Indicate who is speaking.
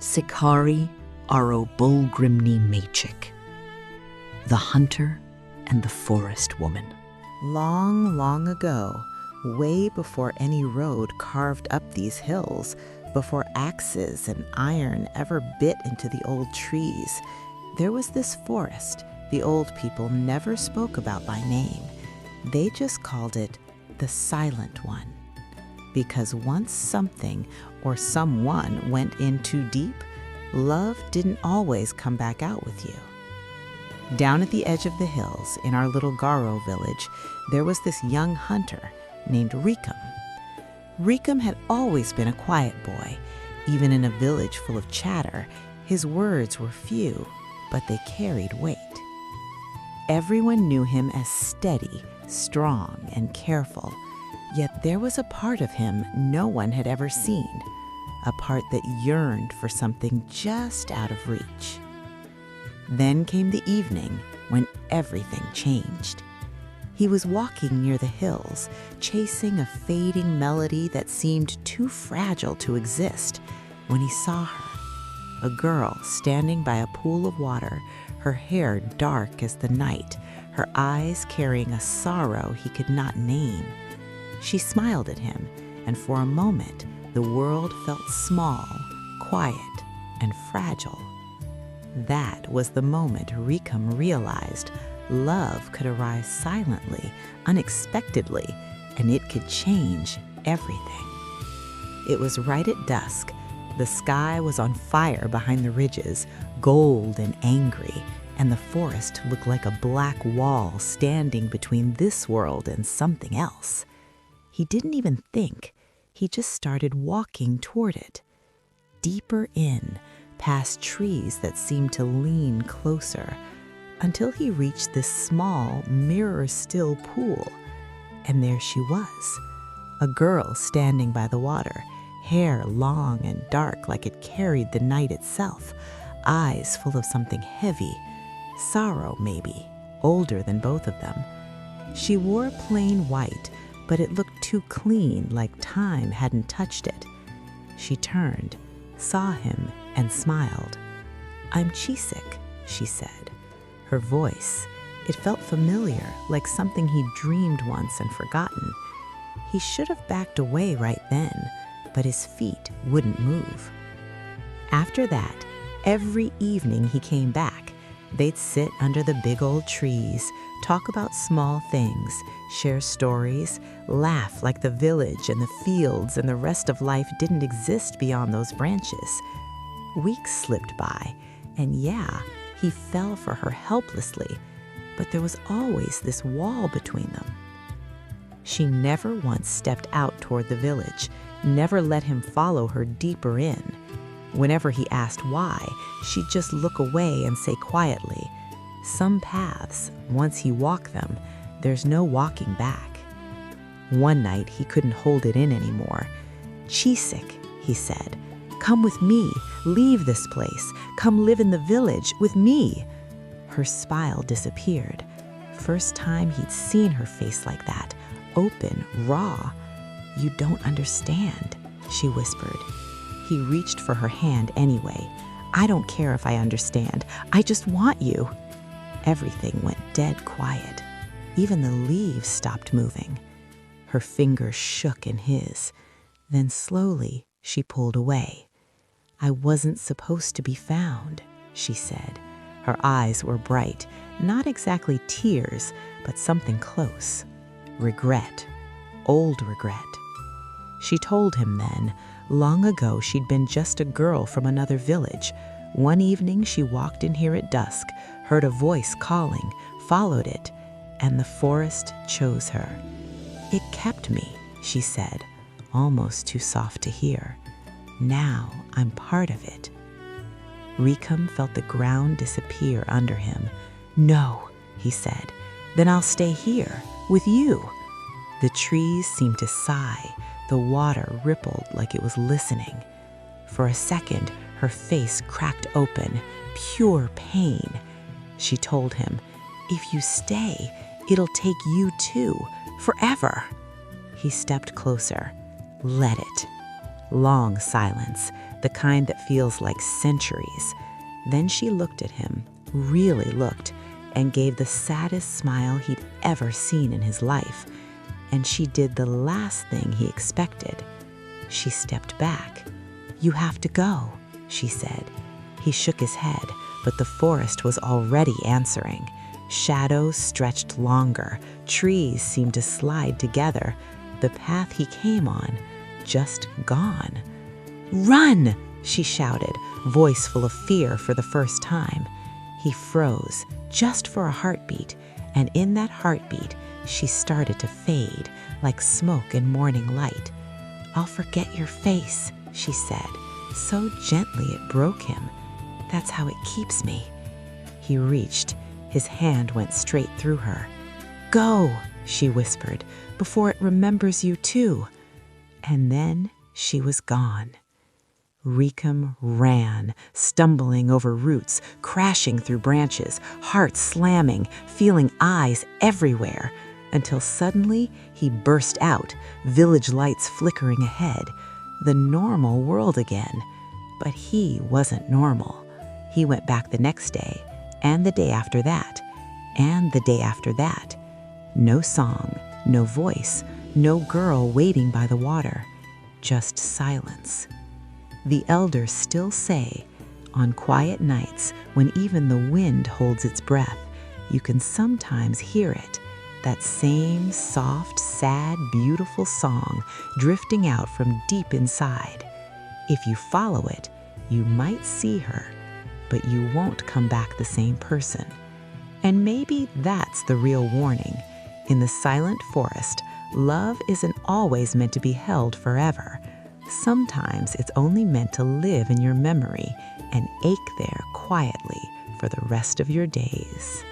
Speaker 1: Sikari aro Bolgrimni Me, chik. The Hunter and the Forest Woman.
Speaker 2: Long, long ago, way before any road carved up these hills, before axes and iron ever bit into the old trees, there was this forest the old people never spoke about by name. They just called it the Silent One. Because once something or someone went in too deep, love didn't always come back out with you. Down at the edge of the hills in our little Garo village, there was this young hunter named Rikum. Rikum had always been a quiet boy. Even in a village full of chatter, his words were few, but they carried weight. Everyone knew him as steady, strong, and careful, yet there was a part of him no one had ever seen, a part that yearned for something just out of reach. Then came the evening when everything changed. He was walking near the hills, chasing a fading melody that seemed too fragile to exist, when he saw her, a girl standing by a pool of water, her hair dark as the night, her eyes carrying a sorrow he could not name. She smiled at him, and for a moment the world felt small, quiet, and fragile. That was the moment Rikum realized love could arise silently, unexpectedly, and it could change everything. It was right at dusk. The sky was on fire behind the ridges, gold and angry, and the forest looked like a black wall standing between this world and something else. He didn't even think. He just started walking toward it, deeper in, past trees that seemed to lean closer, until he reached this small, mirror-still pool. And there she was, a girl standing by the water, hair long and dark like it carried the night itself, eyes full of something heavy, sorrow maybe, older than both of them. She wore plain white, but it looked too clean, like time hadn't touched it. She turned, saw him, and smiled. "I'm Chisik," she said. Her voice, it felt familiar, like something he'd dreamed once and forgotten. He should have backed away right then, but his feet wouldn't move. After that, every evening he came back. They'd sit under the big old trees, talk about small things, share stories, laugh like the village and the fields and the rest of life didn't exist beyond those branches. Weeks slipped by, and he fell for her helplessly, but there was always this wall between them. She never once stepped out toward the village, never let him follow her deeper in. Whenever he asked why, she'd just look away and say quietly, "Some paths, once he walked them, there's no walking back." One night he couldn't hold it in anymore. "Chisik," he said, "come with me, leave this place, come live in the village with me." Her smile disappeared. First time he'd seen her face like that, open, raw. "You don't understand," she whispered. He reached for her hand anyway. "I don't care if I understand. I just want you." Everything went dead quiet. Even the leaves stopped moving. Her fingers shook in his. Then slowly she pulled away. "I wasn't supposed to be found," she said. Her eyes were bright, not exactly tears, but something close. Regret. Old regret. She told him then, long ago she'd been just a girl from another village. One evening she walked in here at dusk, heard a voice calling, followed it, and the forest chose her. "It kept me," she said, almost too soft to hear. "Now I'm part of it." Rikum felt the ground disappear under him. "No," he said, "then I'll stay here, with you." The trees seemed to sigh. The water rippled like it was listening. For a second, her face cracked open, pure pain. She told him, "If you stay, it'll take you too, forever." He stepped closer. "Let it." Long silence. the kind that feels like centuries. Then she looked at him, really looked, and gave the saddest smile he'd ever seen in his life. And she did the last thing he expected. She stepped back. "You have to go," she said. He shook his head, but the forest was already answering. Shadows stretched longer, trees seemed to slide together, the path he came on just gone. "Run!" she shouted, voice full of fear for the first time. He froze, just for a heartbeat, and in that heartbeat, she started to fade, like smoke in morning light. "I'll forget your face," she said, so gently it broke him. "That's how it keeps me." He reached. His hand went straight through her. "Go," she whispered, "before it remembers you too." And then she was gone. Rikum ran, stumbling over roots, crashing through branches, heart slamming, feeling eyes everywhere, until suddenly he burst out, village lights flickering ahead, the normal world again. But he wasn't normal. He went back the next day, and the day after that, and the day after that. No song, no voice, no girl waiting by the water, just silence. The elders still say, on quiet nights when even the wind holds its breath, you can sometimes hear it, that same soft, sad, beautiful song drifting out from deep inside. If you follow it, you might see her, but you won't come back the same person. And maybe that's the real warning. In the silent forest, love isn't always meant to be held forever. Sometimes it's only meant to live in your memory and ache there quietly for the rest of your days.